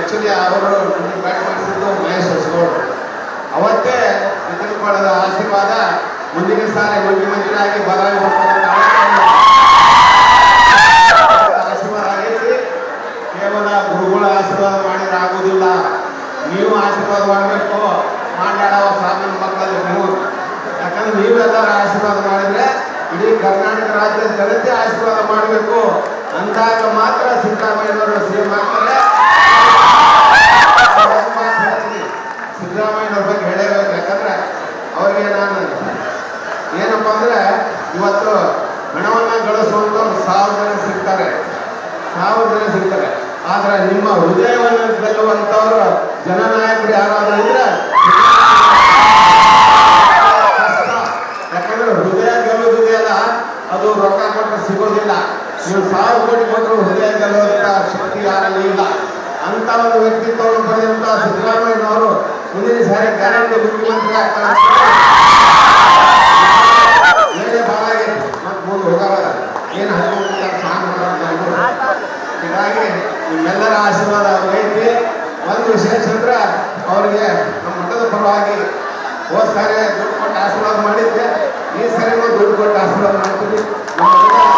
Actually ಅವರು bat ಮಾಡಿಸಿದ್ದು ಮಹೇಶ್ ಹೊಸಗೌಡರು. ಅವತ್ತೇ ನಿತಿನ್ ಆಶೀರ್ವಾದ ಮುಂದಿನ ಸಾರಿ ಮುಖ್ಯಮಂತ್ರಿ ಆಗಿ ಬದಲಾಗಿ ಬರ್ತಾರೆ ಆಶೀರ್ವಾದ ಆಗೈತಿ. ಕೇವಲ ಗುರುಗಳ ಆಶೀರ್ವಾದ ಮಾಡಿದ್ರೆ ಆಗುವುದಿಲ್ಲ, ನೀವು ಆಶೀರ್ವಾದ ಮಾಡಬೇಕು. ಮಾಡ್ಯಾಡವ ಸಾಮಾನ್ಯ ಮಕ್ಕಳಲ್ಲಿ ನೀವು, ಯಾಕಂದ್ರೆ ನೀವೆಲ್ಲರ ಆಶೀರ್ವಾದ ಮಾಡಿದ್ರೆ ಇಡೀ ಕರ್ನಾಟಕ ರಾಜ್ಯದ ಜನತೆ ಆಶೀರ್ವಾದ ಮಾಡಬೇಕು. ಅಂದಾಗ ಮಾತ್ರ ಸಿದ್ದರಾಮಯ್ಯನವರು ಸಿಎಂ ಆಗ್ತಾರೆ. ಸಿದ್ದರಾಮಯ್ಯನವ್ರ ಬಗ್ಗೆ ಹೇಳಬೇಕು, ಯಾಕಂದ್ರೆ ಅವ್ರಿಗೆ ನಾನು ಏನಪ್ಪ ಅಂದ್ರೆ ಇವತ್ತು ಹಣವನ್ನು ಗಳಿಸುವಂಥವ್ರು 1000 ಜನ ಸಿಗ್ತಾರೆ, 1000 ಜನ ಸಿಗ್ತಾರೆ. ಆದ್ರೆ ನಿಮ್ಮ ಹೃದಯವನ್ನು ಗೆಲ್ಲುವಂಥವ್ರು ಜನನಾಯಕರು ಯಾರಾದ್ರೂ ಇದ್ರೆ ಯಾಕಂದ್ರೆ ಹೃದಯ ಗೆಲ್ಲುವುದಿದೆಯಲ್ಲ, ಅದು ರೊಕ್ಕ ಕೊಟ್ಟರೆ ಸಿಗೋದಿಲ್ಲ. ನೀವು 1000 ಕೋಟಿ ಕೊಟ್ಟರು ಹೃದಯ ಗೆಲ್ಲುವಂತ ಶಕ್ತಿ ಯಾರಲ್ಲಿ ಇಲ್ಲ. ಅಂತ ಒಂದು ವ್ಯಕ್ತಿತ್ವವನ್ನು ಪಡೆದಂತ ಸಿದ್ದರಾಮಯ್ಯನವರು ಮುಂದಿನ ಸಾರಿ ಗ್ಯಾರಂಟಿ ಮುಖ್ಯಮಂತ್ರಿ ಆಗ್ತಾರೆ. ಬೇರೆ ಬಾಳಾಗಿ ಮತ್ತೆ ಮುಂದೆ ಹೋಗಲ್ಲ, ಏನು ಹೀಗಾಗಿ ನಿಮ್ಮೆಲ್ಲರ ಆಶೀರ್ವಾದ ಐತಿ. ಒಂದು ವಿಶೇಷ ಅಂದ್ರೆ ಅವರಿಗೆ ನಮ್ಮ ಮಠದ ಪರವಾಗಿ ಹೋದ ಸಾರಿ ದುಡ್ಡು ಕೊಟ್ಟು ಆಶೀರ್ವಾದ ಮಾಡಿದ್ದೆ, ಈ ಸಾರಿ ದುಡ್ಡು ಕೊಟ್ಟು ಆಶೀರ್ವಾದ ಮಾಡ್ತೀವಿ. ನಮ್ಮ